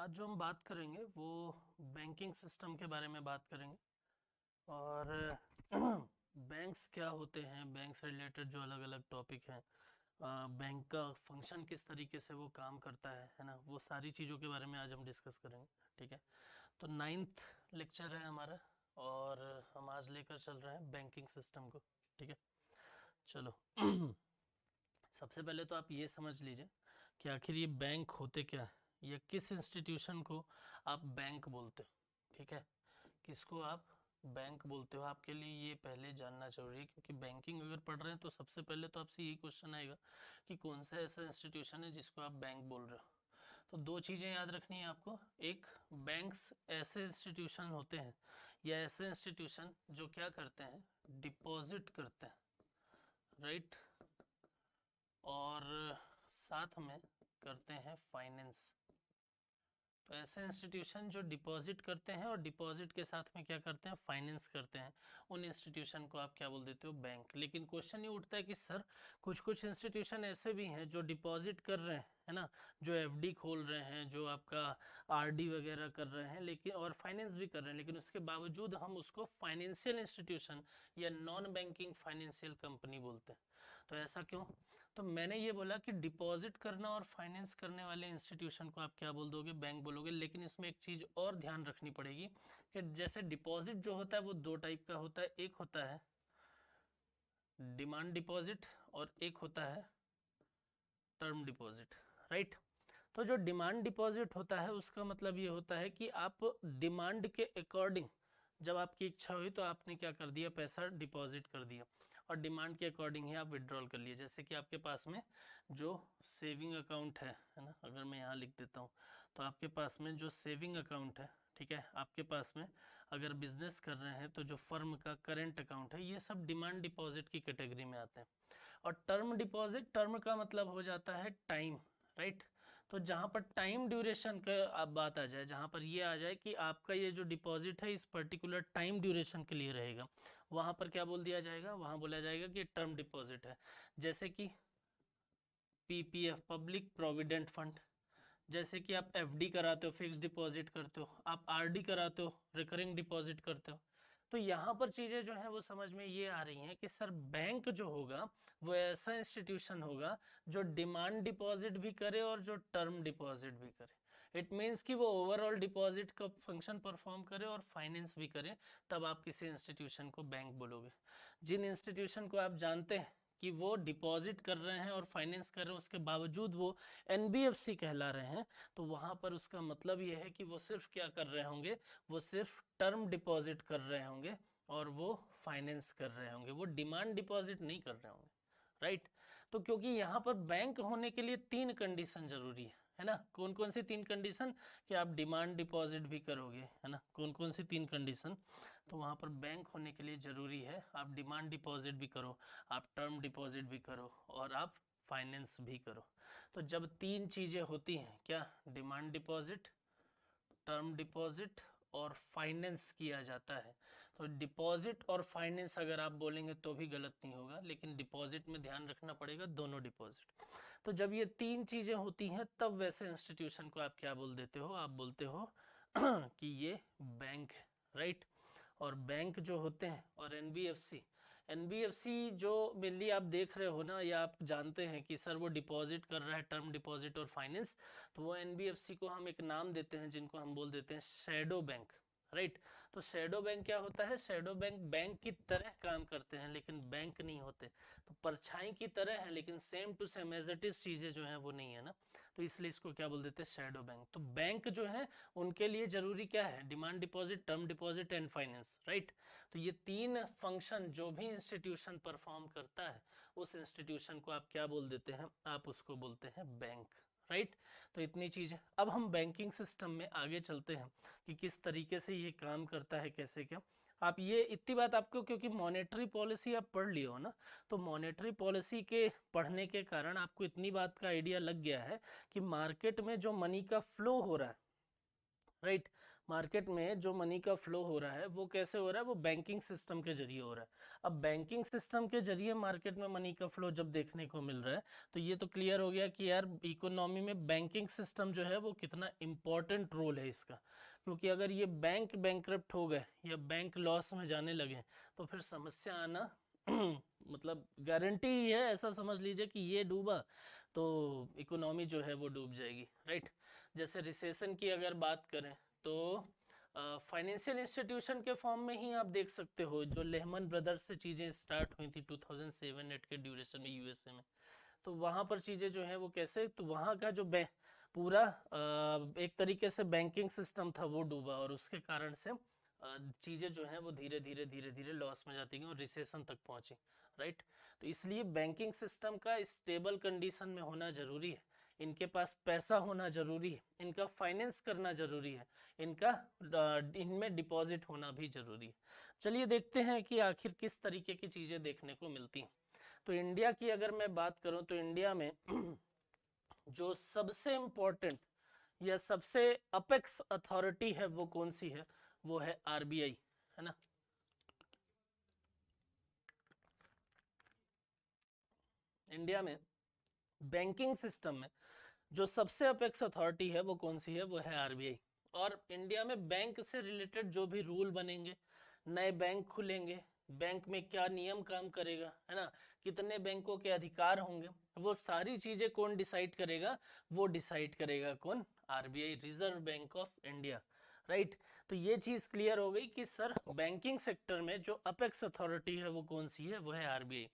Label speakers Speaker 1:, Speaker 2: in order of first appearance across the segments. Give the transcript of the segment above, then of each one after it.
Speaker 1: आज जो हम बात करेंगे वो बैंकिंग सिस्टम के बारे में बात करेंगे और बैंक्स क्या होते हैं, बैंक से रिलेटेड जो अलग अलग टॉपिक हैं, बैंक का फंक्शन किस तरीके से वो काम करता है ना, वो सारी चीज़ों के बारे में आज हम डिस्कस करेंगे। ठीक है, तो 9th लेक्चर है हमारा और हम आज लेकर चल रहे हैं बैंकिंग सिस्टम को। ठीक है, चलो सबसे पहले तो आप ये समझ लीजिए कि आखिर ये बैंक होते क्या है या किस इंस्टीट्यूशन को आप बैंक बोलते हो। ठीक है, किसको आप बैंक बोलते हो, आपके लिए ये पहले जानना जरूरी है, क्योंकि बैंकिंग अगर पढ़ रहे हैं तो सबसे पहले तो आपसे यही क्वेश्चन आएगा कि कौन सा ऐसा इंस्टीट्यूशन है जिसको आप बैंक बोल रहे हो। तो दो चीज़ें याद रखनी है आपको। एक, बैंक्स ऐसे इंस्टीट्यूशन होते हैं या ऐसे इंस्टीट्यूशन जो क्या करते हैं, डिपॉजिट करते हैं, राइट, और साथ में करते हैं फाइनेंस। तो ऐसे इंस्टीट्यूशन जो डिपॉजिट करते हैं और डिपॉजिट के साथ में क्या करते हैं, फाइनेंस करते हैं, उन इंस्टीट्यूशन को आप क्या बोल देते हो, बैंक। लेकिन क्वेश्चन ये उठता है कि सर कुछ कुछ इंस्टीट्यूशन ऐसे भी हैं जो डिपॉजिट कर रहे हैं, है ना, जो एफडी खोल रहे हैं, जो आपका आरडी वगैरह कर रहे हैं, लेकिन और फाइनेंस भी कर रहे हैं, लेकिन उसके बावजूद हम उसको फाइनेंशियल इंस्टीट्यूशन या नॉन बैंकिंग फाइनेंशियल कंपनी बोलते हैं। तो ऐसा क्यों? तो मैंने ये बोला कि डिपॉजिट करना और फाइनेंस करने वाले इंस्टीट्यूशन को आप क्या बोल दोगे, बैंक बोलोगे। लेकिन इसमें एक चीज़ और ध्यान रखनी पड़ेगी कि जैसे डिपॉजिट जो होता है वो दो टाइप का होता है, एक होता है डिमांड डिपॉजिट और एक होता है टर्म डिपॉजिट, राइट। तो जो डिमांड डिपॉजिट होता है उसका मतलब ये होता है कि आप डिमांड के अकॉर्डिंग, जब आपकी इच्छा हुई तो आपने क्या कर दिया, पैसा डिपॉजिट कर दिया और डिमांड के अकॉर्डिंग ही आप विड्रॉल कर लिए। जैसे कि आपके पास में जो सेविंग अकाउंट है ना, अगर मैं यहाँ लिख देता हूँ तो आपके पास में जो सेविंग अकाउंट है, ठीक है, आपके पास में अगर बिजनेस कर रहे हैं तो जो फर्म का करेंट अकाउंट है, ये सब डिमांड डिपॉजिट की कैटेगरी में आते हैं। और टर्म डिपॉजिट, टर्म का मतलब हो जाता है टाइम, राइट। तो जहाँ पर टाइम ड्यूरेशन का आप बात आ जाए, जहाँ पर ये आ जाए कि आपका ये जो डिपॉजिट है इस पर्टिकुलर टाइम ड्यूरेशन के लिए रहेगा, वहाँ पर क्या बोल दिया जाएगा, वहाँ बोला जाएगा कि टर्म डिपॉजिट है। जैसे कि पीपीएफ, पब्लिक प्रोविडेंट फंड, जैसे कि आप एफडी कराते हो, फिक्स डिपॉजिट करते हो, आप आरडी कराते हो, रिकरिंग डिपॉजिट करते हो। तो यहाँ पर चीज़ें जो हैं वो समझ में ये आ रही हैं कि सर बैंक जो होगा वो ऐसा इंस्टीट्यूशन होगा जो डिमांड डिपॉजिट भी करे और जो टर्म डिपॉजिट भी करे। इट मीन्स कि वो ओवरऑल डिपॉजिट का फंक्शन परफॉर्म करे और फाइनेंस भी करे, तब आप किसी इंस्टीट्यूशन को बैंक बोलोगे। जिन इंस्टीट्यूशन को आप जानते हैं कि वो डिपॉजिट कर रहे हैं और फाइनेंस कर रहे हैं, उसके बावजूद वो एनबीएफसी कहला रहे हैं, तो वहाँ पर उसका मतलब ये है कि वो सिर्फ क्या कर रहे होंगे, वो सिर्फ टर्म डिपॉजिट कर रहे होंगे और वो फाइनेंस कर रहे होंगे, वो डिमांड डिपॉजिट नहीं कर रहे होंगे, राइट। तो क्योंकि यहाँ पर बैंक होने के लिए तीन कंडीशन जरूरी है ना। कौन कौन सी तीन कंडीशन? कि आप डिमांड डिपॉजिट भी करोगे, है ना। कौन कौन सी तीन कंडीशन? तो वहाँ पर बैंक होने के लिए ज़रूरी है आप डिमांड डिपॉजिट भी करो, आप टर्म डिपॉजिट भी करो और आप फाइनेंस भी करो। तो जब तीन चीज़ें होती हैं, क्या, डिमांड डिपॉजिट, टर्म डिपॉजिट और फाइनेंस किया जाता है, तो डिपॉजिट और फाइनेंस अगर आप बोलेंगे तो भी गलत नहीं होगा, लेकिन डिपॉजिट में ध्यान रखना पड़ेगा, दोनों डिपॉजिट। तो जब ये तीन चीज़ें होती हैं तब वैसे इंस्टीट्यूशन को आप क्या बोल देते हो, आप बोलते हो कि ये बैंक है, राइट। और बैंक जो होते हैं और एनबीएफसी, एनबीएफसी जो मेनली आप देख रहे हो ना, या आप जानते हैं कि सर वो डिपॉजिट कर रहा है, टर्म डिपॉजिट और फाइनेंस, तो वो एनबीएफसी को हम एक नाम देते हैं जिनको हम बोल देते हैं शैडो बैंक, राइट। तो शैडो बैंक क्या होता है? शैडो बैंक बैंक की तरह काम करते हैं लेकिन बैंक नहीं होते, तो परछाई की तरह है लेकिन same to same as it is चीज़ें जो है वो नहीं है ना, तो इसलिए इसको क्या बोल देते हैं, शैडो बैंक। तो बैंक जो है उनके लिए जरूरी क्या है, demand deposit, term deposit and finance, right. तो ये तीन फंक्शन जो भी इंस्टीट्यूशन परफॉर्म करता है उस इंस्टीट्यूशन को आप क्या बोल देते हैं, आप उसको बोलते हैं बैंक, राइट। तो इतनी चीज़ है। अब हम बैंकिंग सिस्टम में आगे चलते हैं कि किस तरीके से ये काम करता है, कैसे क्या। आप ये इतनी बात आपको, क्योंकि मॉनेटरी पॉलिसी आप पढ़ लियो हो ना, तो मॉनेटरी पॉलिसी के पढ़ने के कारण आपको इतनी बात का आइडिया लग गया है कि मार्केट में जो मनी का फ्लो हो रहा है, राइट, मार्केट में जो मनी का फ्लो हो रहा है वो कैसे हो रहा है, वो बैंकिंग सिस्टम के जरिए हो रहा है। अब बैंकिंग सिस्टम के जरिए मार्केट में मनी का फ्लो जब देखने को मिल रहा है तो ये तो क्लियर हो गया कि यार इकोनॉमी में बैंकिंग सिस्टम जो है वो कितना इम्पोर्टेंट रोल है इसका। क्योंकि अगर ये बैंक बैंकरप्ट हो गए या बैंक लॉस में जाने लगे तो फिर समस्या आना मतलब गारंटी ही है, ऐसा समझ लीजिए कि ये डूबा तो इकोनॉमी जो है वो डूब जाएगी, राइट। जैसे रिसेशन की अगर बात करें तो फाइनेंशियल इंस्टीट्यूशन के फॉर्म में ही आप देख सकते हो, जो लेहमन ब्रदर्स से चीज़ें स्टार्ट हुई थी 2007-8 के ड्यूरेशन में यूएसए में, तो वहाँ पर चीज़ें जो हैं वो कैसे, तो वहाँ का जो पूरा एक तरीके से बैंकिंग सिस्टम था वो डूबा और उसके कारण से चीज़ें जो हैं वो धीरे धीरे धीरे धीरे लॉस में जाती गई और रिसेशन तक पहुँची, राइट। तो इसलिए बैंकिंग सिस्टम का स्टेबल कंडीशन में होना ज़रूरी है, इनके पास पैसा होना ज़रूरी है, इनका फाइनेंस करना ज़रूरी है, इनका इनमें डिपॉजिट होना भी ज़रूरी है। चलिए देखते हैं कि आखिर किस तरीके की चीज़ें देखने को मिलती हैं। तो इंडिया की अगर मैं बात करूं तो इंडिया में जो सबसे इम्पोर्टेंट या सबसे अपेक्स अथॉरिटी है वो कौन सी है, वो है आरबीआई, है ना। इंडिया में बैंकिंग सिस्टम में जो सबसे अपेक्स अथॉरिटी है वो कौन सी है, वो है आरबीआई। और इंडिया में बैंक से रिलेटेड जो भी रूल बनेंगे, नए बैंक खुलेंगे, बैंक में क्या नियम काम करेगा, है ना, कितने बैंकों के अधिकार होंगे, वो सारी चीजें कौन डिसाइड करेगा, वो डिसाइड करेगा कौन, RBI, reserve bank of India, right. तो ये चीज क्लियर हो गई कि सर बैंकिंग सेक्टर में जो अपेक्स अथॉरिटी है वो कौन सी है, वो है आरबीआई।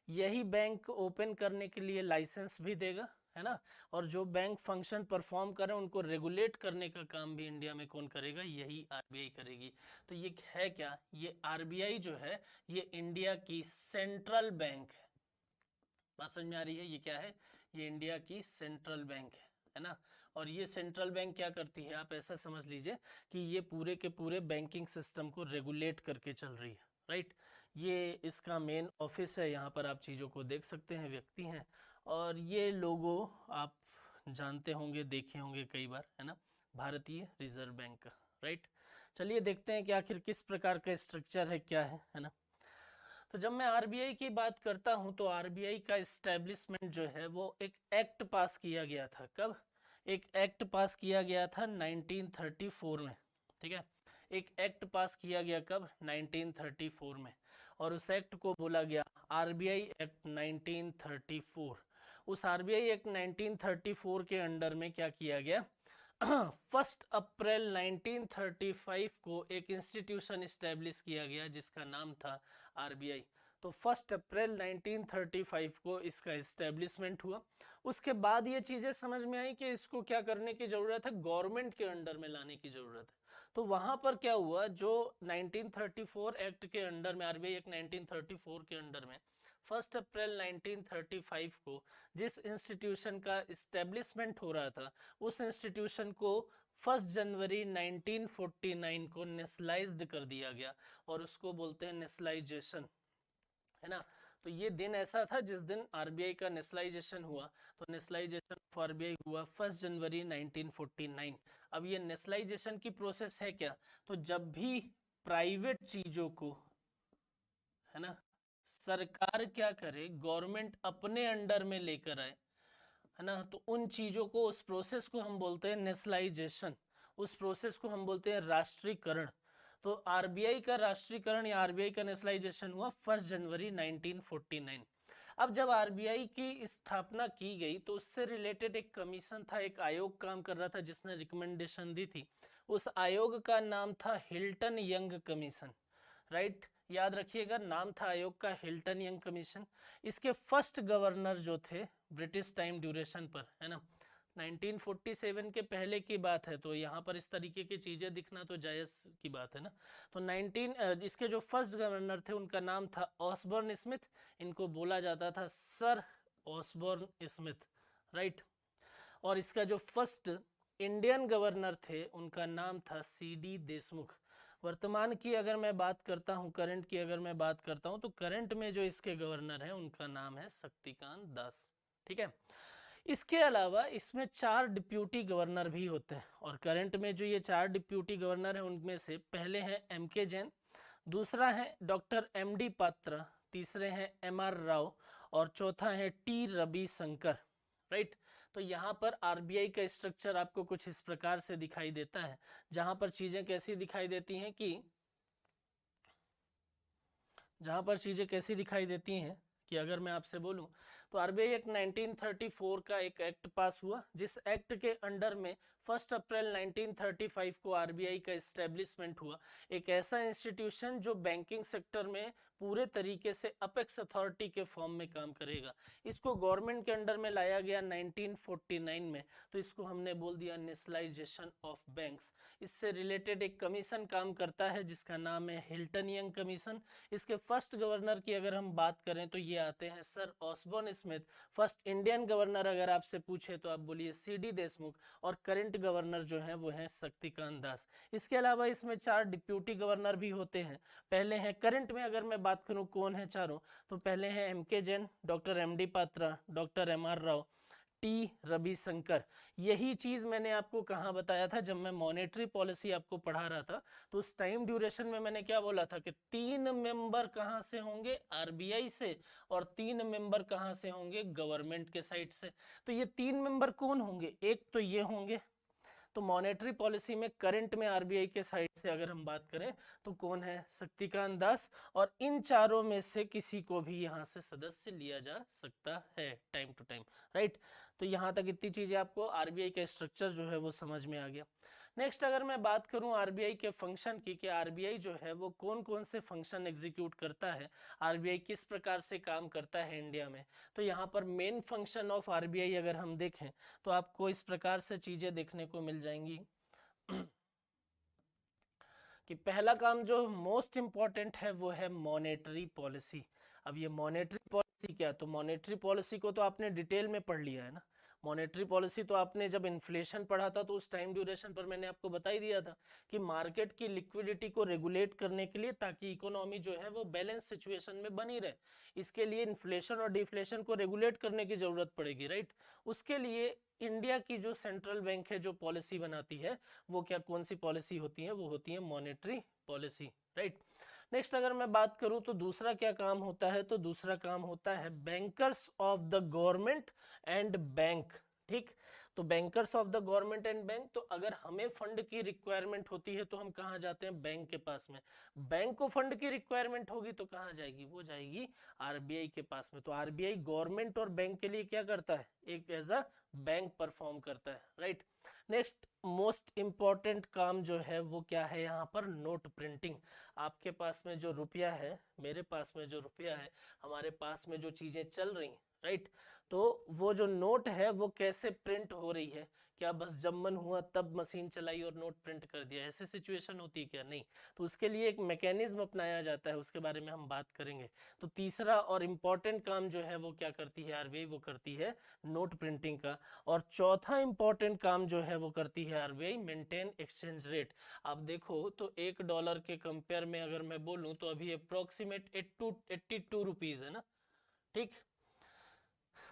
Speaker 1: यही बैंक ओपन करने के लिए लाइसेंस भी देगा, है ना, और जो बैंक फंक्शन परफॉर्म करें उनको रेगुलेट करने का काम भी इंडिया में कौन करेगा, यही आरबीआई करेगी। तो ये है क्या, ये आरबीआई जो है ये इंडिया की सेंट्रल बैंक है। बात समझ में आ रही है, ये क्या है, ये इंडिया की सेंट्रल बैंक है ना। और ये सेंट्रल बैंक क्या करती है, आप ऐसा समझ लीजिए कि ये पूरे के पूरे बैंकिंग सिस्टम को रेगुलेट करके चल रही है, राइट। ये इसका मेन ऑफिस है, यहाँ पर आप चीज़ों को देख सकते हैं, व्यक्ति हैं, और ये लोगो आप जानते होंगे, देखे होंगे कई बार, है ना, भारतीय रिजर्व बैंक का, राइट। चलिए देखते हैं कि आखिर किस प्रकार का स्ट्रक्चर है, क्या है ना। तो जब मैं आरबीआई की बात करता हूं तो आरबीआई का इस्टेब्लिशमेंट जो है वो एक एक्ट पास किया गया था, कब, एक एक्ट पास किया गया था 1934 में, ठीक है। एक एक्ट पास किया गया कब, 1934 में, और उस एक्ट को बोला गया आरबीआई एक्ट 1934। उस आरबीआई एक्ट 1934 के अंडर में क्या किया गया, 1 अप्रैल 1935 को एक इंस्टीट्यूशन इस्टेब्लिश किया गया जिसका नाम था आरबीआई। तो 1 अप्रैल 1935 को इसका इस्टेब्लिशमेंट हुआ। उसके बाद ये चीज़ें समझ में आई कि इसको क्या करने की ज़रूरत है, गवर्नमेंट के अंडर में लाने की ज़रूरत है। तो वहाँ पर क्या हुआ, जो 1934 एक्ट के अंडर में, आरबीआई एक्ट 1934 के अंडर में 1 अप्रैल 1935 को जिस इंस्टीट्यूशन का इस्टेब्लिशमेंट हो रहा था, उस इंस्टीट्यूशन को 1 जनवरी 1949 को नेशनलाइज्ड कर दिया गया और उसको बोलते हैं नेशनलाइजेशन, है ना। तो ये दिन ऐसा था जिस दिन आरबीआई का नेशनलाइजेशन हुआ। तो नेशनलाइजेशन ऑफ आरबीआई हुआ 1 जनवरी 1949। अब ये नेशनलाइजेशन की प्रोसेस है क्या, तो जब भी प्राइवेट चीजों को, है ना, सरकार क्या करे, गवर्नमेंट अपने अंडर में लेकर आए, है ना, तो उन चीजों को, उस प्रोसेस को हम बोलते हैं नेशनलाइजेशन, उस प्रोसेस को हम बोलते हैं राष्ट्रीयकरण। तो आरबीआई का राष्ट्रीयकरण या आरबीआई का नेशनलाइजेशन हुआ 1 जनवरी 1949। अब जब आरबीआई की स्थापना की गई तो उससे रिलेटेड एक कमीशन था, एक आयोग काम कर रहा था जिसने रिकमेंडेशन दी थी। उस आयोग का नाम था हिल्टन यंग कमीशन, राइट। याद रखिएगा, नाम था आयोग का हिल्टन यंग कमीशन। इसके फर्स्ट गवर्नर जो थे ब्रिटिश टाइम ड्यूरेशन पर, है ना, 1947 के पहले की बात है, तो यहाँ पर इस तरीके की चीज़ें दिखना तो जायज़ की बात है ना। तो इसके जो फर्स्ट गवर्नर थे उनका नाम था ऑसबर्न स्मिथ, इनको बोला जाता था सर ऑसबर्न स्मिथ, राइट। और इसका जो फर्स्ट इंडियन गवर्नर थे उनका नाम था सीडी देशमुख। वर्तमान की अगर मैं बात करता हूँ, करंट की अगर मैं बात करता हूँ, तो करंट में जो इसके गवर्नर हैं उनका नाम है शक्तिकांत दास, ठीक है। इसके अलावा इसमें 4 डिप्यूटी गवर्नर भी होते हैं, और करंट में जो ये 4 डिप्यूटी गवर्नर हैं उनमें से पहले हैं एम.के. जैन, दूसरा है डॉक्टर एम.डी. पात्रा, तीसरे हैं एम.आर. राव और चौथा है टी. रविशंकर, राइट। तो यहाँ पर आरबीआई का स्ट्रक्चर आपको कुछ इस प्रकार से दिखाई देता है, जहां पर चीजें कैसी दिखाई देती हैं कि अगर मैं आपसे बोलूं तो आरबीआई एक्ट 1934 का एक एक्ट पास हुआ, जिस एक्ट के अंडर में 1 अप्रैल 1935 को आरबीआई का एस्टेब्लिशमेंट हुआ, एक ऐसा इंस्टीट्यूशन जो बैंकिंग सेक्टर में पूरे तरीके से अपेक्स अथॉरिटी के फॉर्म में काम करेगा। इसको गवर्नमेंट के अंडर में लाया गया 1949 में, तो इसको हमने बोल दिया नेशनलाइजेशन ऑफ बैंक्स। इससे रिलेटेड एक कमीशन काम करता है जिसका नाम है हिल्टन यंग कमीशन। इसके फर्स्ट गवर्नर की अगर हम बात करें तो ये आते हैं sir Osborne Smith. First Indian governor अगर आपसे पूछे तो आप बोलिए सी.डी. देशमुख, और करंट गवर्नर जो है वो है शक्तिकांत दास। इसके अलावा इसमें 4 डिप्यूटी गवर्नर भी होते हैं। पहले हैं करंट में, अगर मैं बात करूं कौन है चारों, तो पहले हैं MK. Jain, doctor MD. Patra, doctor MR. Rao, T. Ravishankar. यही चीज मैंने आपको कहाँ बताया था, जब मैं मॉनेटरी पॉलिसी आपको पढ़ा रहा था, तो उस टाइम ड्यूरेशन में मैंने क्या बोला था कि 3 मेंबर कहाँ से होंगे, आरबीआई से, और 3 मेंबर कहाँ से होंगे, गवर्नमेंट के साइड से। तो ये 3 मेंबर कौन होंगे, एक तो ये होंगे, तो मॉनेटरी पॉलिसी में करंट में आरबीआई के साइड से अगर हम बात करें तो कौन है, शक्तिकांत दास, और इन चारों में से किसी को भी यहाँ से सदस्य लिया जा सकता है टाइम टू टाइम, राइट। तो यहाँ तक इतनी चीजें आपको आरबीआई का स्ट्रक्चर जो है वो समझ में आ गया। नेक्स्ट अगर मैं बात करूं आरबीआई के फंक्शन की, कि आरबीआई जो है वो कौन कौन से फंक्शन एग्जीक्यूट करता है, आरबीआई किस प्रकार से काम करता है इंडिया में, तो यहाँ पर मेन फंक्शन ऑफ आरबीआई अगर हम देखें तो आपको इस प्रकार से चीजें देखने को मिल जाएंगी कि पहला काम जो मोस्ट इंपॉर्टेंट है वो है मॉनेटरी पॉलिसी। अब ये मॉनेटरी पॉलिसी क्या, तो मॉनेटरी पॉलिसी को तो आपने डिटेल में पढ़ लिया है ना। मॉनेटरी पॉलिसी तो आपने जब इन्फ्लेशन पढ़ा था तो उस टाइम ड्यूरेशन पर मैंने आपको बता ही दिया था कि मार्केट की लिक्विडिटी को रेगुलेट करने के लिए, ताकि इकोनॉमी जो है वो बैलेंस सिचुएशन में बनी रहे, इसके लिए इन्फ्लेशन और डिफ्लेशन को रेगुलेट करने की जरूरत पड़ेगी, राइट। उसके लिए इंडिया की जो सेंट्रल बैंक है जो पॉलिसी बनाती है, वो क्या कौन सी पॉलिसी होती है, वो होती है मॉनेटरी पॉलिसी, राइट। नेक्स्ट अगर मैं बात करूं तो दूसरा क्या काम होता है, तो दूसरा काम होता है bankers of the government and bank, ठीक। तो bankers of the government and bank, तो अगर हमें फंड की रिक्वायरमेंट होती है तो हम कहाँ जाते हैं, बैंक के पास में। बैंक को फंड की रिक्वायरमेंट होगी तो कहाँ जाएगी, वो जाएगी आरबीआई के पास में। तो आरबीआई गवर्नमेंट और बैंक के लिए क्या करता है, एक एज अ बैंक परफॉर्म करता है, राइट। नेक्स्ट मोस्ट इंपॉर्टेंट काम जो है वो क्या है, यहाँ पर नोट प्रिंटिंग। आपके पास में जो रुपया है, मेरे पास में जो रुपया है, हमारे पास में जो चीजें चल रही, राइट, तो वो जो नोट है वो कैसे प्रिंट हो रही है, क्या बस जब मन हुआ तब मशीन चलाई और नोट प्रिंट कर दिया, ऐसी सिचुएशन होती है क्या, नहीं। तो उसके लिए एक मैकेनिज्म अपनाया जाता है, उसके बारे में हम बात करेंगे। तो तीसरा और इम्पॉर्टेंट काम जो है वो क्या करती है आरबीआई, वो करती है नोट प्रिंटिंग का। और चौथा इंपॉर्टेंट काम जो है वो करती है आरबीआई, मेंटेन एक्सचेंज रेट। आप देखो तो $1 के कंपेयर में अगर मैं बोलूं तो अभी अप्रोक्सीमेट 82 रुपीज है ना, ठीक।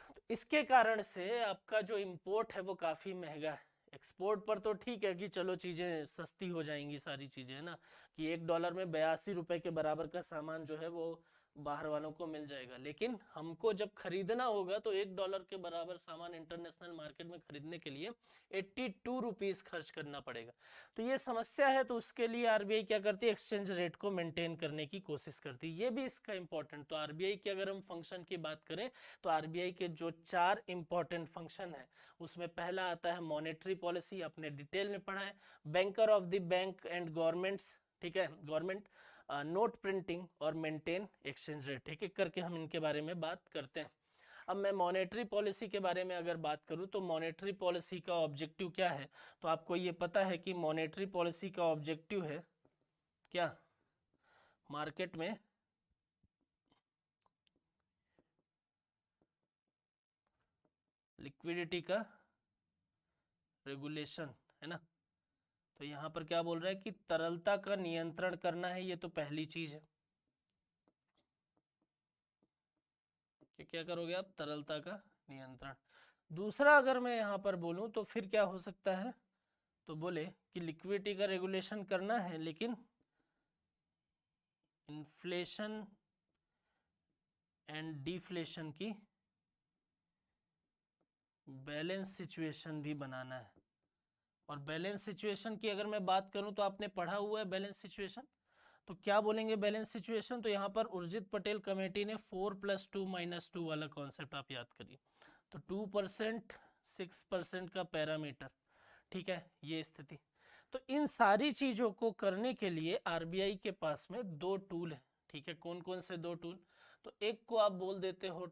Speaker 1: तो इसके कारण से आपका जो इंपोर्ट है वो काफी महंगा है। एक्सपोर्ट पर तो ठीक है कि चलो चीजें सस्ती हो जाएंगी, सारी चीजें है ना, कि $1 में 82 रुपए के बराबर का सामान जो है वो बाहर वालों को मिल जाएगा। लेकिन हमको जब खरीदना होगा तो $1 के बराबर सामान इंटरनेशनल मार्केट में खरीदने के लिए 82 रुपीज खर्च करना पड़ेगा। तो ये समस्या है, तो उसके लिए आरबीआई क्या करती है, एक्सचेंज रेट को मेंटेन करने की कोशिश करती है। ये भी इसका इंपॉर्टेंट। तो आरबीआई की अगर हम फंक्शन की बात करें तो आरबीआई के जो 4 इंपॉर्टेंट फंक्शन है उसमें पहला आता है मॉनेटरी पॉलिसी, अपने डिटेल में पढ़ा है। Banker of the bank and governments, ठीक है, गवर्नमेंट, नोट प्रिंटिंग और मेंटेन एक्सचेंज रेट। एक एक करके हम इनके बारे में बात करते हैं। अब मैं मॉनेटरी पॉलिसी के बारे में अगर बात करूं तो मॉनेटरी पॉलिसी का ऑब्जेक्टिव क्या है, तो आपको ये पता है कि मॉनेटरी पॉलिसी का ऑब्जेक्टिव है क्या, मार्केट में लिक्विडिटी का रेगुलेशन, है ना। तो यहाँ पर क्या बोल रहा है कि तरलता का नियंत्रण करना है, ये तो पहली चीज है कि क्या करोगे आप, तरलता का नियंत्रण। दूसरा अगर मैं यहाँ पर बोलूँ तो फिर क्या हो सकता है, तो बोले कि लिक्विडिटी का रेगुलेशन करना है लेकिन इन्फ्लेशन एंड डिफ्लेशन की बैलेंस सिचुएशन भी बनाना है। और बैलेंस सिचुएशन की अगर मैं बात करूं तो आपने पढ़ा हुआ है बैलेंस सिचुएशन, तो क्या बोलेंगे बैलेंस सिचुएशन, तो यहाँ पर उर्जित पटेल कमेटी ने 4+2 - 2 वाला कॉन्सेप्ट आप याद करिए। तो 2% 6% का पैरामीटर, ठीक है, ये स्थिति। तो इन सारी चीजों को करने के लिए आरबीआई के पास में दो टूल है, ठीक है। कौन कौन से दो टूल, तो एक को आप बोल देते हो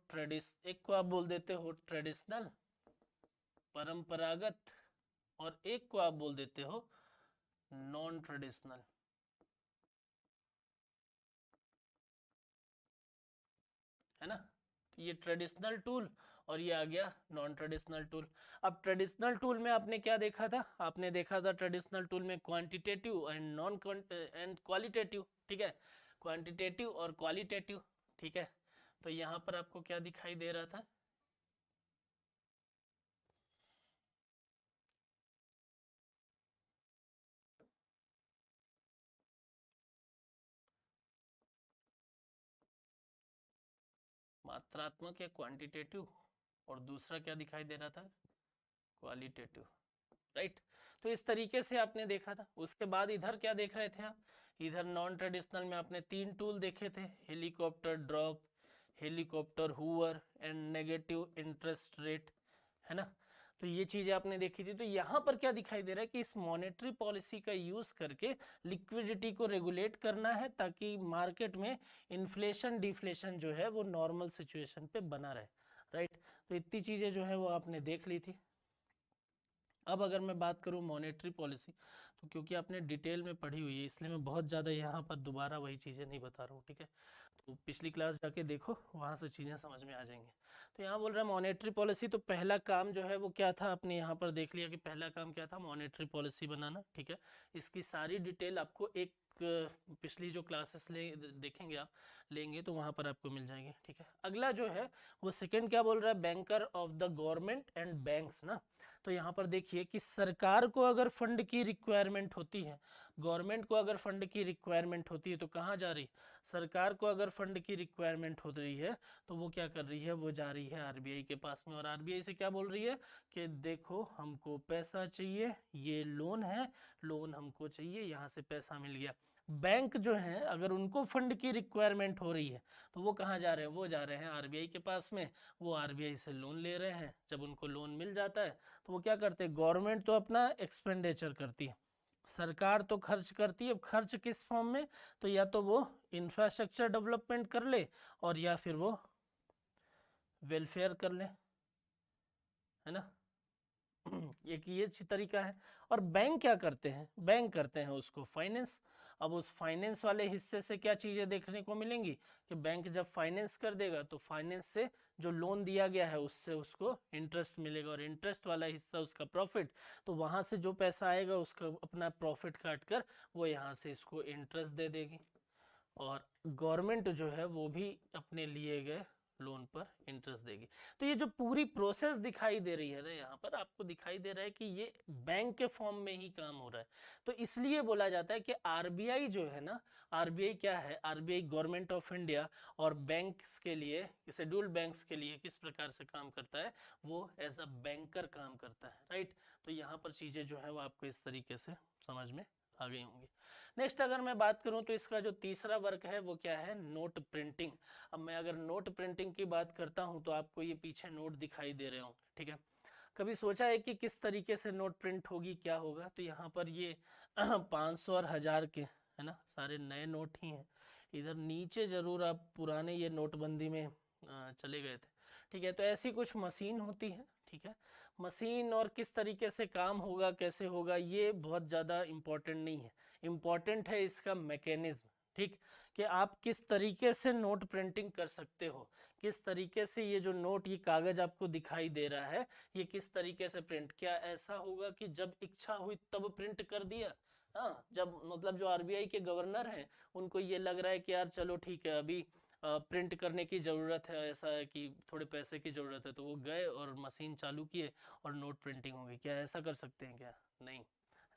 Speaker 1: ट्रेडिशनल परंपरागत, और एक को आप बोल देते हो नॉन ट्रेडिशनल, है ना। तो ये ट्रेडिशनल टूल और ये आ गया नॉन ट्रेडिशनल टूल। अब ट्रेडिशनल टूल में आपने क्या देखा था, आपने देखा था ट्रेडिशनल टूल में quantitative and non and qualitative, ठीक है, क्वांटिटेटिव और क्वालिटेटिव, ठीक है। तो यहाँ पर आपको क्या दिखाई दे रहा था, मात्रात्मक या क्वांटिटेटिव, और दूसरा क्या दिखाई दे रहा था, क्वालिटेटिव, राइट। तो इस तरीके से आपने देखा था। उसके बाद इधर क्या देख रहे थे आप, इधर नॉन ट्रेडिशनल में आपने तीन टूल देखे थे, helicopter drop, helicopter hover and negative interest rate, है ना। तो ये चीजें आपने देखी थी। तो यहाँ पर क्या दिखाई दे रहा है कि इस मॉनेटरी पॉलिसी का यूज करके लिक्विडिटी को रेगुलेट करना है ताकि मार्केट में इन्फ्लेशन डिफ्लेशन जो है वो नॉर्मल सिचुएशन पे बना रहे, राइट। तो इतनी चीजें जो है वो आपने देख ली थी। अब अगर मैं बात करूं मॉनेटरी पॉलिसी, तो क्योंकि आपने डिटेल में पढ़ी हुई है इसलिए मैं बहुत ज़्यादा यहाँ पर दोबारा वही चीज़ें नहीं बता रहा हूँ, ठीक है। तो पिछली क्लास जाके देखो, वहाँ से चीज़ें समझ में आ जाएंगी। तो यहाँ बोल रहा है मॉनेटरी पॉलिसी, तो पहला काम जो है वो क्या था, आपने यहाँ पर देख लिया कि पहला काम क्या था, मॉनेटरी पॉलिसी बनाना, ठीक है। इसकी सारी डिटेल आपको एक पिछली जो क्लासेस देखेंगे आप, लेंगे तो वहाँ पर आपको मिल जाएंगे, ठीक है। अगला जो है वो सेकंड क्या बोल रहा है, banker of the government and banks ना। तो यहाँ पर देखिए कि सरकार को अगर फंड की रिक्वायरमेंट होती है, गवर्नमेंट को अगर फंड की रिक्वायरमेंट होती है तो कहाँ जा रही, सरकार को अगर फंड की रिक्वायरमेंट हो रही है तो वो क्या कर रही है, वो जा रही है आरबीआई के पास में, और आरबीआई से क्या बोल रही है कि देखो हमको पैसा चाहिए, ये लोन है, लोन हमको चाहिए, यहाँ से पैसा मिल गया। बैंक जो है अगर उनको फंड की रिक्वायरमेंट हो रही है तो वो कहाँ जा रहे हैं, वो जा रहे हैं आरबीआई के पास में, वो आरबीआई से लोन ले रहे हैं। जब उनको लोन मिल जाता है तो वो क्या करते हैं, गवर्नमेंट तो अपना एक्सपेंडिचर करती है, सरकार तो खर्च करती है। अब खर्च किस फॉर्म में, तो या तो वो इंफ्रास्ट्रक्चर डेवलपमेंट कर ले और या फिर वो वेलफेयर कर ले, है ना। एक ये अच्छी तरीका है। और बैंक क्या करते हैं, बैंक करते हैं उसको फाइनेंस। अब उस फाइनेंस वाले हिस्से से क्या चीजें देखने को मिलेंगी कि बैंक जब फाइनेंस कर देगा तो फाइनेंस से जो लोन दिया गया है उससे उसको इंटरेस्ट मिलेगा, और इंटरेस्ट वाला हिस्सा उसका प्रॉफिट, तो वहां से जो पैसा आएगा उसका अपना प्रॉफिट काट कर वो यहाँ से इसको इंटरेस्ट दे देगी, और गवर्नमेंट जो है वो भी अपने लिए गए लोन पर इंटरेस्ट देगी। तो ये जो पूरी प्रोसेस दिखाई दे रही है ना, यहाँ पर आपको दिखाई दे रहा है कि ये बैंक के फॉर्म में ही काम हो रहा है। तो इसलिए बोला जाता है कि आरबीआई जो है ना, आरबीआई क्या है, आरबीआई गवर्नमेंट ऑफ इंडिया और बैंक्स के लिए, शेड्यूल्ड बैंक्स के लिए किस प्रकार से काम करता है, वो एज अ बैंकर काम करता है, राइट। तो यहाँ पर चीजें जो है वो आपको इस तरीके से समझ में आ गई होंगी। नेक्स्ट अगर मैं बात करूं तो इसका जो तीसरा वर्क है वो क्या है, नोट प्रिंटिंग। अब मैं अगर नोट प्रिंटिंग की बात करता हूं तो आपको ये पीछे नोट दिखाई दे रहे होंगे, ठीक है। कभी सोचा है कि किस तरीके से नोट प्रिंट होगी, क्या होगा, तो यहाँ पर ये 500 और 1000 के, है ना, सारे नए नोट ही हैं। इधर नीचे जरूर आप पुराने ये नोटबंदी में चले गए थे, ठीक है। तो ऐसी कुछ मशीन होती है, ठीक है। मशीन और किस तरीके से काम होगा, कैसे होगा, ये बहुत ज़्यादा इम्पोर्टेंट नहीं है, इम्पॉर्टेंट है इसका मैकेनिज्म, ठीक, कि आप किस तरीके से नोट प्रिंटिंग कर सकते हो, किस तरीके से ये जो नोट, ये कागज आपको दिखाई दे रहा है, ये किस तरीके से प्रिंट, क्या ऐसा होगा कि जब इच्छा हुई तब प्रिंट कर दिया, हाँ, जब मतलब जो आरबीआई के गवर्नर हैं उनको ये लग रहा है कि यार चलो ठीक है अभी प्रिंट करने की ज़रूरत है, ऐसा है कि थोड़े पैसे की ज़रूरत है, तो वो गए और मशीन चालू किए और नोट प्रिंटिंग हो गई। क्या ऐसा कर सकते हैं क्या? नहीं,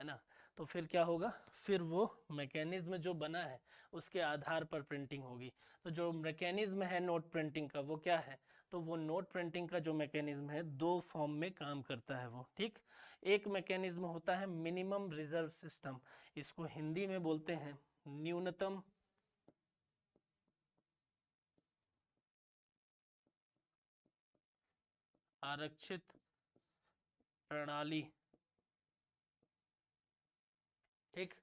Speaker 1: है ना। तो फिर क्या होगा, फिर वो मैकेनिज्म जो बना है उसके आधार पर प्रिंटिंग होगी। तो जो मैकेनिज्म है नोट प्रिंटिंग का वो क्या है, तो वो नोट प्रिंटिंग का जो मैकेनिज्म है दो फॉर्म में काम करता है वो, ठीक। एक मैकेनिज्म होता है मिनिमम रिजर्व सिस्टम, इसको हिंदी में बोलते हैं न्यूनतम आरक्षित प्रणाली, ठीक।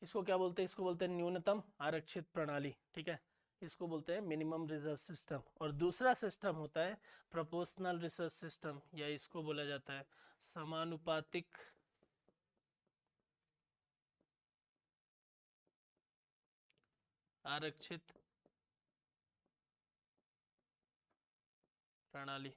Speaker 1: इसको क्या बोलते हैं, इसको बोलते हैं न्यूनतम आरक्षित प्रणाली, ठीक है। इसको बोलते हैं मिनिमम रिजर्व सिस्टम। और दूसरा सिस्टम होता है प्रोपोर्शनल रिसर्च सिस्टम, या इसको बोला जाता है समानुपातिक आरक्षित प्रणाली,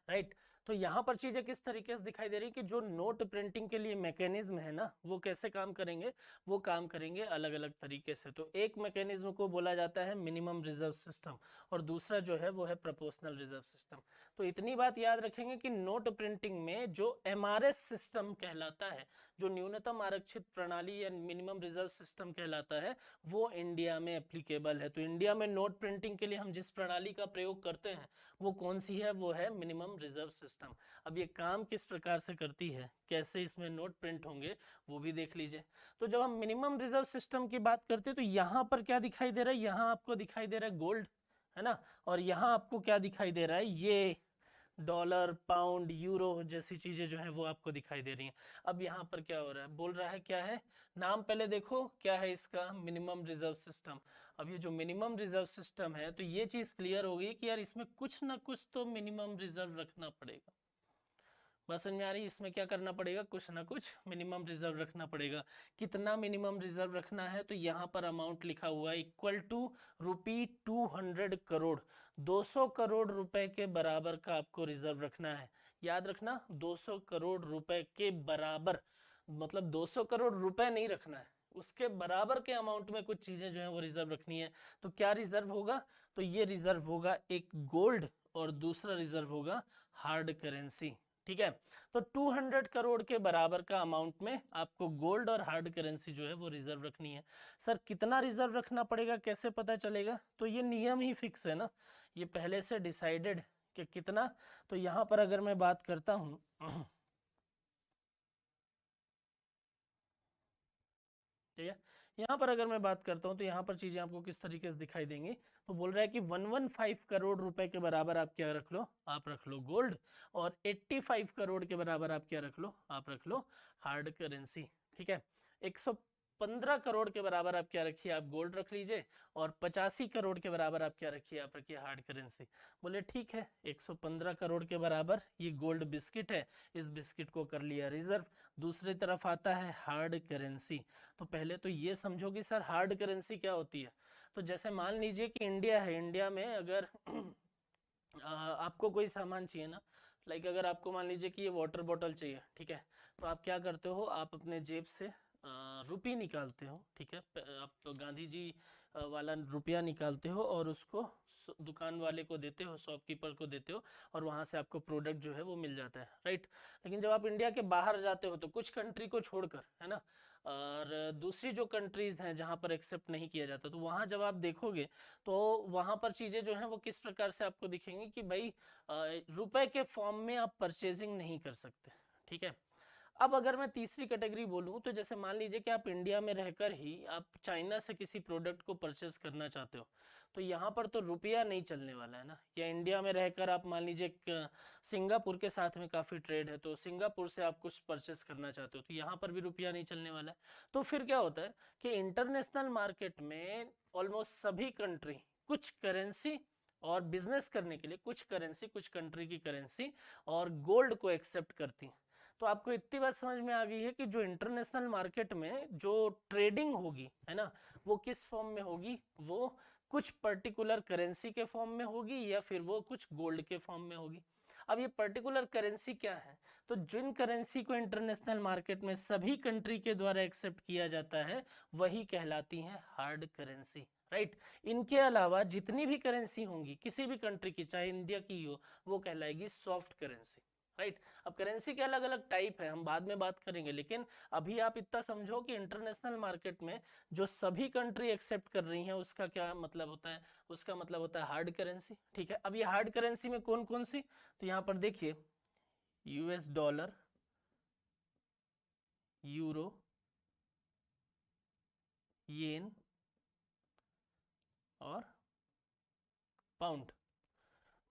Speaker 1: राइट। तो यहाँ पर चीजें किस तरीके से दिखाई दे रही है कि जो नोट प्रिंटिंग के लिए मैकेनिज्म है ना, वो कैसे काम करेंगे, वो काम करेंगे अलग अलग तरीके से। तो एक मैकेनिज्म को बोला जाता है मिनिमम रिजर्व सिस्टम, और दूसरा जो है वो है प्रोपोर्शनल रिजर्व सिस्टम। तो इतनी बात याद रखेंगे कि नोट प्रिंटिंग में जो एमआरएस सिस्टम कहलाता है, जो न्यूनतम आरक्षित प्रणाली या मिनिमम रिजर्व सिस्टम कहलाता है, वो इंडिया में एप्लीकेबल है। तो इंडिया में नोट प्रिंटिंग के लिए हम जिस प्रणाली का प्रयोग करते हैं वो कौन सी है, वो है मिनिमम रिजर्व सिस्टम। अब ये काम किस प्रकार से करती है, कैसे इसमें नोट प्रिंट होंगे, वो भी देख लीजिए। तो जब हम मिनिमम रिजर्व सिस्टम की बात करते हैं तो यहाँ पर क्या दिखाई दे रहा है, यहाँ आपको दिखाई दे रहा है गोल्ड, है ना। और यहाँ आपको क्या दिखाई दे रहा है, ये डॉलर, पाउंड, यूरो जैसी चीजें जो है वो आपको दिखाई दे रही हैं। अब यहाँ पर क्या हो रहा है, बोल रहा है क्या है, नाम पहले देखो क्या है इसका, मिनिमम रिजर्व सिस्टम। अब ये जो मिनिमम रिजर्व सिस्टम है, तो ये चीज क्लियर होगी कि यार इसमें कुछ ना कुछ तो मिनिमम रिजर्व रखना पड़ेगा। बात समझ में आ रही है, इसमें क्या करना पड़ेगा, कुछ ना कुछ मिनिमम रिजर्व रखना पड़ेगा। कितना मिनिमम रिजर्व रखना है, तो यहाँ पर अमाउंट लिखा हुआ है इक्वल टू ₹200 करोड़, 200 करोड़ रुपए के बराबर का आपको रिजर्व रखना है। याद रखना 200 करोड़ रुपए के बराबर, मतलब 200 करोड़ रुपए नहीं रखना है, उसके बराबर के अमाउंट में कुछ चीजें जो है वो रिजर्व रखनी है। तो क्या रिजर्व होगा, तो ये रिजर्व होगा एक गोल्ड, और दूसरा रिजर्व होगा हार्ड करेंसी, ठीक है। तो 200 करोड़ के बराबर का अमाउंट में आपको गोल्ड और हार्ड करेंसी जो है वो रिजर्व रखनी है। सर कितना रिजर्व रखना पड़ेगा, कैसे पता चलेगा, तो ये नियम ही फिक्स है ना, ये पहले से डिसाइडेड कि कितना। तो यहाँ पर अगर मैं बात करता हूँ ठीक है, यहाँ पर अगर मैं बात करता हूँ तो यहाँ पर चीजें आपको किस तरीके से दिखाई देंगी। तो बोल रहा है कि 115 करोड़ रुपए के बराबर आप क्या रख लो, आप रख लो गोल्ड, और 85 करोड़ के बराबर आप क्या रख लो, आप रख लो हार्ड करेंसी, ठीक है। 115 करोड़ के बराबर आप क्या रखिए, आप गोल्ड रख लीजिए, और 85 करोड़ के बराबर आप क्या रखिए, आप रखिए हार्ड करेंसी। बोले ठीक है, 115 करोड़ के बराबर ये गोल्ड बिस्किट है, इस बिस्किट को कर लिया रिजर्व। दूसरी तरफ आता है हार्ड करेंसी। तो पहले तो ये समझो कि सर हार्ड करेंसी क्या होती है। तो जैसे मान लीजिए कि इंडिया है, इंडिया में अगर आपको कोई सामान चाहिए ना, लाइक अगर आपको मान लीजिए कि ये वाटर बॉटल चाहिए, ठीक है, तो आप क्या करते हो, आप अपने जेब से रुपये निकालते हो, ठीक है, आप तो गांधी जी वाला रुपया निकालते हो और उसको दुकान वाले को देते हो, शॉपकीपर को देते हो, और वहाँ से आपको प्रोडक्ट जो है वो मिल जाता है, राइट। लेकिन जब आप इंडिया के बाहर जाते हो तो कुछ कंट्री को छोड़कर, है ना, और दूसरी जो कंट्रीज़ हैं जहाँ पर एक्सेप्ट नहीं किया जाता, तो वहाँ जब आप देखोगे तो वहाँ पर चीज़ें जो हैं वो किस प्रकार से आपको दिखेंगी कि भाई रुपए के फॉर्म में आप परचेजिंग नहीं कर सकते, ठीक है। अब अगर मैं तीसरी कैटेगरी बोलूँ तो जैसे मान लीजिए कि आप इंडिया में रहकर ही आप चाइना से किसी प्रोडक्ट को परचेस करना चाहते हो, तो यहाँ पर तो रुपया नहीं चलने वाला है ना। या इंडिया में रहकर आप मान लीजिए सिंगापुर के साथ में काफ़ी ट्रेड है, तो सिंगापुर से आप कुछ परचेस करना चाहते हो तो यहाँ पर भी रुपया नहीं चलने वाला है। तो फिर क्या होता है कि इंटरनेशनल मार्केट में ऑलमोस्ट सभी कंट्री कुछ करेंसी और बिजनेस करने के लिए कुछ करेंसी, कुछ कंट्री की करेंसी और गोल्ड को एक्सेप्ट करती हैं। तो आपको इतनी बात समझ में आ गई है कि जो इंटरनेशनल मार्केट में जो ट्रेडिंग होगी, है ना, वो किस फॉर्म में होगी, वो कुछ पर्टिकुलर करेंसी के फॉर्म में होगी या फिर वो कुछ गोल्ड के फॉर्म में होगी। अब ये पर्टिकुलर करेंसी क्या है, तो जिन करेंसी को इंटरनेशनल मार्केट में सभी कंट्री के द्वारा एक्सेप्ट किया जाता है वही कहलाती हैं हार्ड करेंसी, राइट। इनके अलावा जितनी भी करेंसी होंगी किसी भी कंट्री की, चाहे इंडिया की हो, वो कहलाएगी सॉफ्ट करेंसी, राइट। अब करेंसी के अलग अलग टाइप है, हम बाद में बात करेंगे, लेकिन अभी आप इतना समझो कि इंटरनेशनल मार्केट में जो सभी कंट्री एक्सेप्ट कर रही हैं उसका क्या मतलब होता है, उसका मतलब होता है हार्ड करेंसी, ठीक है। अब ये हार्ड करेंसी में कौन कौन सी, तो यहाँ पर देखिए यूएस डॉलर, यूरो, येन और पाउंड,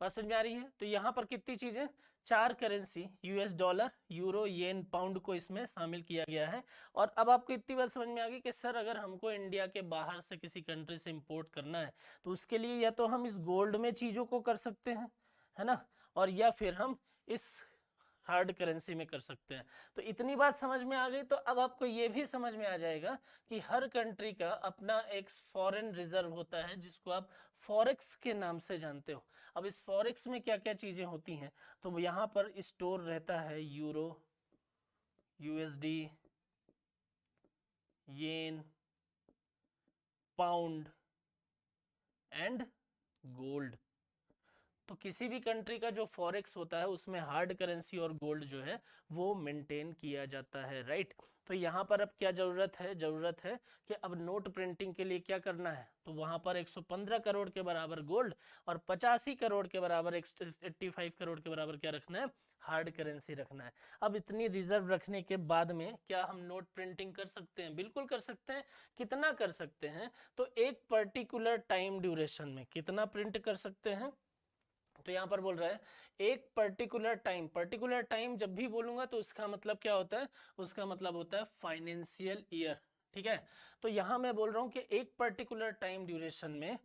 Speaker 1: बात समझ में आ रही है। तो यहाँ पर कितनी चीजें, 4 करेंसी, यूएस डॉलर, यूरो, येन, पाउंड को इसमें शामिल किया गया है। और अब आपको इतनी बात समझ में आ गई कि सर अगर हमको इंडिया के बाहर से किसी कंट्री से इंपोर्ट करना है तो उसके लिए या तो हम इस गोल्ड में चीजों को कर सकते हैं, है ना, और या फिर हम इस हार्ड करेंसी में कर सकते हैं। तो इतनी बात समझ में आ गई, तो अब आपको ये भी समझ में आ जाएगा कि हर कंट्री का अपना एक फॉरेन रिजर्व होता है जिसको आप फॉरेक्स के नाम से जानते हो। अब इस फॉरेक्स में क्या क्या चीजें होती हैं, तो यहाँ पर स्टोर रहता है euro, USD, yen, pound and gold. तो किसी भी कंट्री का जो फॉरेक्स होता है उसमें हार्ड करेंसी और गोल्ड जो है वो मेंटेन किया जाता है, राइट। तो यहाँ पर अब क्या जरूरत है कि अब नोट प्रिंटिंग के लिए क्या करना है, तो वहां पर 115 करोड़ के बराबर गोल्ड और 85 करोड़ के बराबर 85 करोड़ के बराबर क्या रखना है, हार्ड करेंसी रखना है। अब इतनी रिजर्व रखने के बाद में क्या हम नोट प्रिंटिंग कर सकते हैं, बिल्कुल कर सकते हैं। कितना कर सकते हैं, तो एक पर्टिकुलर टाइम ड्यूरेशन में कितना प्रिंट कर सकते हैं, तो यहां पर बोल रहा है एक पर्टिकुलर टाइम जब भी बोलूंगा तो उसका मतलब क्या होता है, उसका मतलब होता है फाइनेंशियल ईयर, ठीक है। तो यहां मैं बोल रहा हूं कि एक पर्टिकुलर टाइम ड्यूरेशन में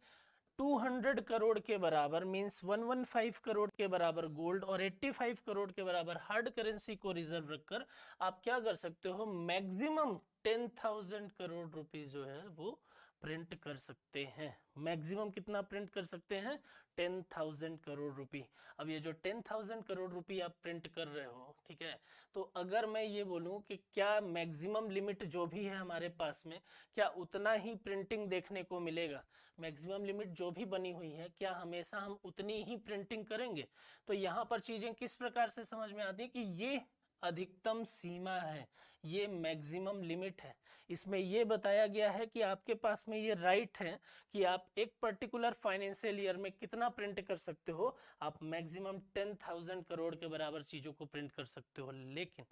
Speaker 1: 200 करोड़ के बराबर मींस 115 करोड़ के बराबर गोल्ड और 85 करोड़ के बराबर हार्ड करेंसी को रिजर्व रखकर आप क्या कर सकते हो, मैक्सिमम 10,000 करोड़ रुपीस जो है वो प्रिंट कर सकते हैं। मैक्सिमम कितना प्रिंट कर सकते हैं, 10,000 करोड़ रुपी। अब ये जो 10,000 करोड़ रुपी आप प्रिंट कर रहे हो, ठीक है, तो अगर मैं ये बोलूं कि क्या मैक्सिमम लिमिट जो भी है हमारे पास में, क्या उतना ही प्रिंटिंग देखने को मिलेगा, मैक्सिमम लिमिट जो भी बनी हुई है क्या हमेशा हम उतनी ही प्रिंटिंग करेंगे। तो यहाँ पर चीजें किस प्रकार से समझ में आती है कि ये अधिकतम सीमा है, ये मैक्सिमम लिमिट है। इसमें ये बताया गया है कि आपके पास में ये राइट है कि आप एक पर्टिकुलर फाइनेंशियल ईयर में कितना प्रिंट कर सकते हो, आप मैक्सिमम 10,000 करोड़ के बराबर चीजों को प्रिंट कर सकते हो। लेकिन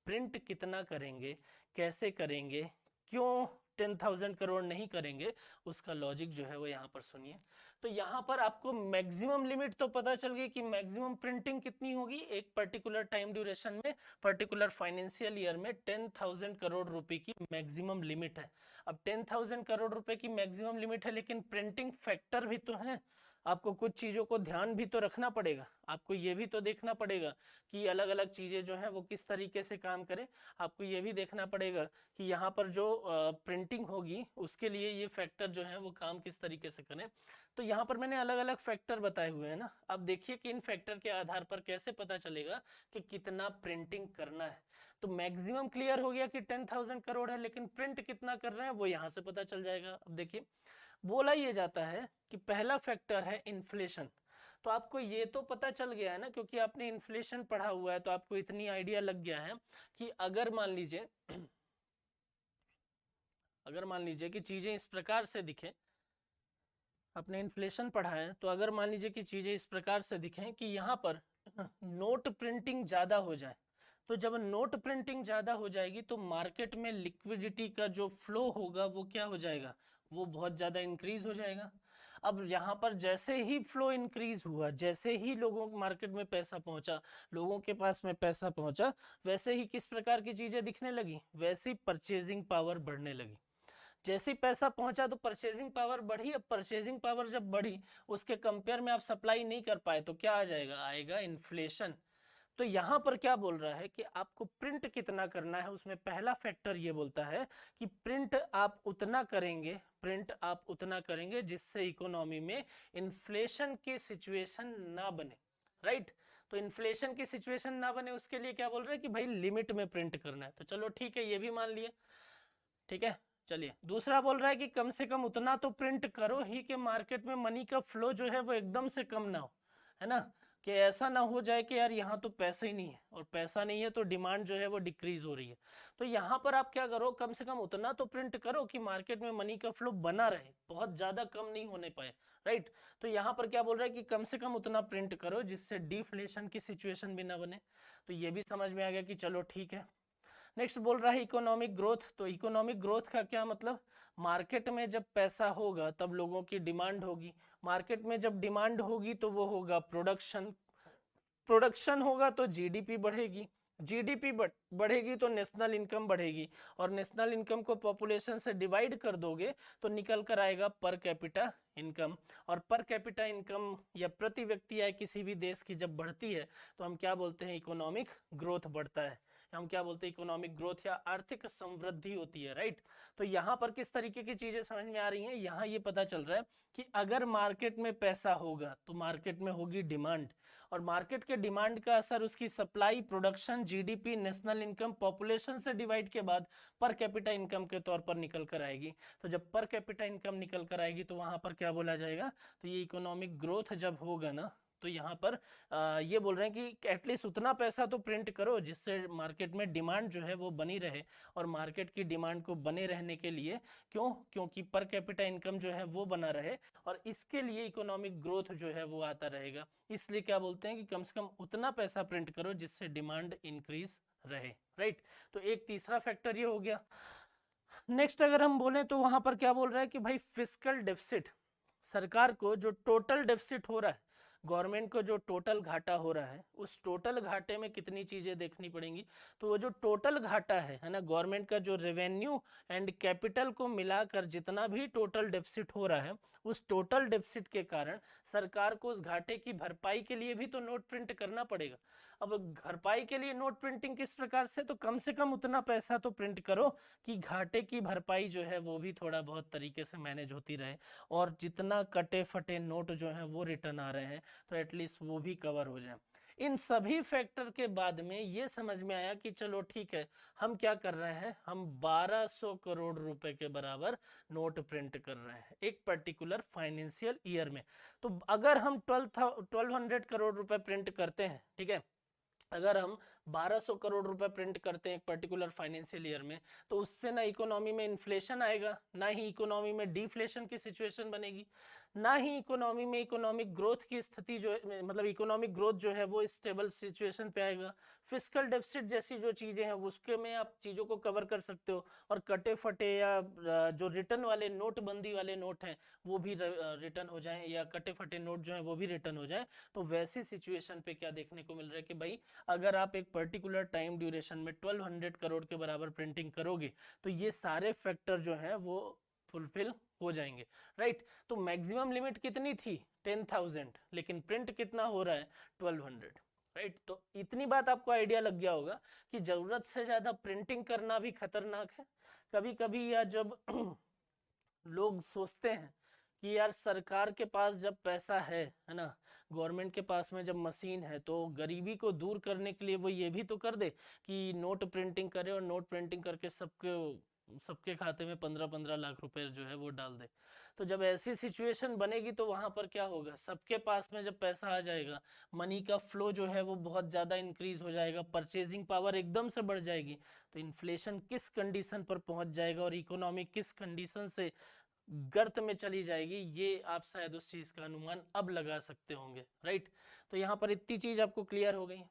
Speaker 1: प्रिंट कितना करेंगे, कैसे करेंगे, क्यों 10,000 करोड़ नहीं करेंगे, उसका लॉजिक जो है वो यहाँ पर सुनिए। तो यहाँ पर आपको मैक्सिमम लिमिट तो पता चल गई कि मैक्सिमम प्रिंटिंग कितनी होगी एक पर्टिकुलर टाइम ड्यूरेशन में, पर्टिकुलर फाइनेंशियल ईयर में 10,000 करोड़ रुपए की मैक्सिमम लिमिट है। अब 10,000 करोड़ रुपए की मैक्सिमम लिमिट है, लेकिन प्रिंटिंग फैक्टर भी तो है, आपको कुछ चीजों को ध्यान भी तो रखना पड़ेगा, आपको ये भी तो देखना पड़ेगा कि अलग अलग चीजें जो है वो किस तरीके से काम करें। आपको ये भी देखना पड़ेगा कि यहाँ पर जो प्रिंटिंग होगी उसके लिए ये फैक्टर जो है वो काम किस तरीके से करें। तो यहाँ पर मैंने अलग अलग फैक्टर बताए हुए हैं ना, अब देखिए कि इन फैक्टर के आधार पर कैसे पता चलेगा कि कितना प्रिंटिंग करना है। तो मैक्सिमम क्लियर हो गया कि 10,000 करोड़ है, लेकिन प्रिंट कितना कर रहे हैं वो यहाँ से पता चल जाएगा। अब देखिए बोला ये जाता है कि पहला फैक्टर है इन्फ्लेशन। तो आपको ये तो पता चल गया है ना, क्योंकि आपने इन्फ्लेशन पढ़ा हुआ है, तो आपको इतनी आइडिया लग गया है कि अगर मान लीजिए कि चीजें इस प्रकार से दिखे, आपने इन्फ्लेशन पढ़ा है, तो अगर मान लीजिए कि चीजें इस प्रकार से दिखें कि यहाँ पर नोट प्रिंटिंग ज्यादा हो जाए, तो जब नोट प्रिंटिंग ज्यादा हो जाएगी तो मार्केट में लिक्विडिटी का जो फ्लो होगा वो क्या हो जाएगा, वो बहुत ज्यादा इंक्रीज हो जाएगा। अब यहाँ पर जैसे ही फ्लो इंक्रीज हुआ, जैसे ही लोगों को मार्केट में पैसा पहुंचा, लोगों के पास में पैसा पहुंचा, वैसे ही किस प्रकार की चीजें दिखने लगी, वैसे ही परचेजिंग पावर बढ़ने लगी। जैसे ही पैसा पहुंचा तो परचेजिंग पावर बढ़ी। अब परचेजिंग पावर जब बढ़ी, उसके कंपेयर में आप सप्लाई नहीं कर पाए तो क्या आ जाएगा, आएगा इन्फ्लेशन। तो यहाँ पर क्या बोल रहा है कि आपको प्रिंट कितना करना है, उसमें पहला फैक्टर ये बोलता है कि प्रिंट आप उतना करेंगे जिससे इकोनॉमी में इन्फ्लेशन की सिचुएशन ना बने, राइट। तो इन्फ्लेशन की सिचुएशन ना बने उसके लिए क्या बोल रहे हैं कि भाई लिमिट में प्रिंट करना है। तो चलो ठीक है, ये भी मान लिए, ठीक है। चलिए दूसरा बोल रहा है कि कम से कम उतना तो प्रिंट करो ही कि मार्केट में मनी का फ्लो जो है वो एकदम से कम ना हो, है ना, कि ऐसा ना हो जाए कि यार यहाँ तो पैसा ही नहीं है, और पैसा नहीं है तो डिमांड जो है वो डिक्रीज हो रही है। तो यहाँ पर आप क्या करो, कम से कम उतना तो प्रिंट करो कि मार्केट में मनी का फ्लो बना रहे, बहुत ज्यादा कम नहीं होने पाए, राइट। तो यहाँ पर क्या बोल रहा है कि कम से कम उतना प्रिंट करो जिससे डिफ्लेशन की सिचुएशन भी ना बने। तो ये भी समझ में आ गया कि चलो ठीक है। नेक्स्ट बोल रहा है इकोनॉमिक ग्रोथ। तो इकोनॉमिक ग्रोथ का क्या मतलब, मार्केट में जब पैसा होगा तब लोगों की डिमांड होगी, मार्केट में जब डिमांड होगी तो वो होगा प्रोडक्शन, प्रोडक्शन होगा तो जीडीपी बढ़ेगी, जीडीपी बढ़ेगी तो नेशनल इनकम बढ़ेगी, और नेशनल इनकम को पॉपुलेशन से डिवाइड कर दोगे तो निकल कर आएगा पर कैपिटा इनकम। और पर कैपिटा इनकम या प्रति व्यक्ति आय किसी भी देश की जब बढ़ती है तो हम क्या बोलते हैं, इकोनॉमिक ग्रोथ बढ़ता है, हम क्या बोलते हैं, इकोनॉमिक ग्रोथ या आर्थिक समृद्धि होती है, राइट। तो यहाँ पर किस तरीके की चीजें समझ में आ रही हैं, यहाँ ये पता चल रहा है कि अगर मार्केट में पैसा होगा तो मार्केट में होगी डिमांड, और मार्केट के डिमांड का असर उसकी supply, production, GDP, national income, population से डिवाइड के बाद पर कैपिटा इनकम के तौर पर निकल कर आएगी। तो जब पर कैपिटा इनकम निकल कर आएगी तो वहां पर क्या बोला जाएगा, तो ये इकोनॉमिक ग्रोथ जब होगा ना, तो यहाँ पर ये बोल रहे हैं कि एटलीस्ट उतना पैसा तो प्रिंट करो जिससे मार्केट में डिमांड जो है वो बनी रहे, और मार्केट की डिमांड को बने रहने के लिए क्योंकि पर कैपिटा इनकम जो है वो बना रहे, और इसके लिए इकोनॉमिक ग्रोथ जो है वो आता रहेगा। इसलिए क्या बोलते हैं कि कम से कम उतना पैसा प्रिंट करो जिससे डिमांड इंक्रीज रहे, राइट। तो एक तीसरा फैक्टर ये हो गया। नेक्स्ट अगर हम बोले तो वहां पर क्या बोल रहा है कि भाई फिस्कल डेफिसिट, सरकार को जो टोटल डेफिसिट हो रहा है, गवर्नमेंट को जो टोटल घाटा हो रहा है, उस टोटल घाटे में कितनी चीजें देखनी पड़ेंगी। तो वो जो टोटल घाटा है ना, गवर्नमेंट का जो रेवेन्यू एंड कैपिटल को मिलाकर जितना भी टोटल डेफिसिट हो रहा है, उस टोटल डेफिसिट के कारण सरकार को उस घाटे की भरपाई के लिए भी तो नोट प्रिंट करना पड़ेगा। अब भरपाई के लिए नोट प्रिंटिंग किस प्रकार से, तो कम से कम उतना पैसा तो प्रिंट करो कि घाटे की भरपाई जो है वो भी थोड़ा बहुत तरीके से मैनेज होती रहे, और जितना कटे फटे नोट जो है वो रिटर्न आ रहे हैं तो एटलीस्ट वो भी कवर हो जाए। इन सभी फैक्टर के बाद में ये समझ में आया कि चलो ठीक है, हम क्या कर रहे हैं, हम 1200 करोड़ रुपए के बराबर नोट प्रिंट कर रहे हैं एक पर्टिकुलर फाइनेंशियल ईयर में। तो अगर हम 1200 करोड़ रुपए प्रिंट करते हैं, ठीक है, अगर हम 1200 करोड़ रुपए प्रिंट करते हैं एक पर्टिकुलर फाइनेंशियल ईयर में, तो उससे ना इकोनॉमी में इन्फ्लेशन आएगा, ना ही इकोनॉमी में डिफ्लेशन की सिचुएशन बनेगी, ना ही इकोनॉमी में इकोनॉमिक ग्रोथ की स्थिति जो मतलब इकोनॉमिक ग्रोथ जो है वो स्टेबल सिचुएशन पे आएगा। फिस्कल डेफिसिट जैसी जो चीजें हैं उसके में आप चीजों को कवर कर सकते हो, और कटे फटे या जो रिटर्न वाले नोटबंदी वाले नोट हैं वो भी रिटर्न हो जाएं, या कटे फटे नोट जो है वो भी रिटर्न हो जाएं। तो वैसी सिचुएशन पे क्या देखने को मिल रहा है कि भाई अगर आप एक पर्टिकुलर टाइम ड्यूरेशन में 1200 करोड़ के बराबर प्रिंटिंग करोगे तो ये सारे फैक्टर जो हैं वो फुलफिल हो जाएंगे, राइट। तो मैक्सिमम लिमिट कितनी थी 10,000, लेकिन प्रिंट कितना हो रहा है 1200, राइट। तो इतनी बात आपको आइडिया लग गया होगा कि जरूरत से ज्यादा प्रिंटिंग करना भी खतरनाक है। कभी कभी या जब लोग सोचते हैं कि यार सरकार के पास जब पैसा है ना, गवर्नमेंट के पास में जब मशीन है, तो गरीबी को दूर करने के लिए वो ये भी तो कर दे कि नोट प्रिंटिंग करे, और नोट प्रिंटिंग करके सबके खाते में 15-15 लाख रुपए जो है वो डाल दे। तो जब ऐसी सिचुएशन बनेगी तो वहां पर क्या होगा, सबके पास में जब पैसा आ जाएगा, मनी का फ्लो जो है वो बहुत ज्यादा इंक्रीज हो जाएगा, परचेजिंग पावर एकदम से बढ़ जाएगी, तो इन्फ्लेशन किस कंडीशन पर पहुंच जाएगा और इकोनॉमी किस कंडीशन से गर्त में चली जाएगी, ये आप शायद उस चीज का अनुमान अब लगा सकते होंगे, राइट। तो यहाँ पर इतनी चीज आपको क्लियर हो गई।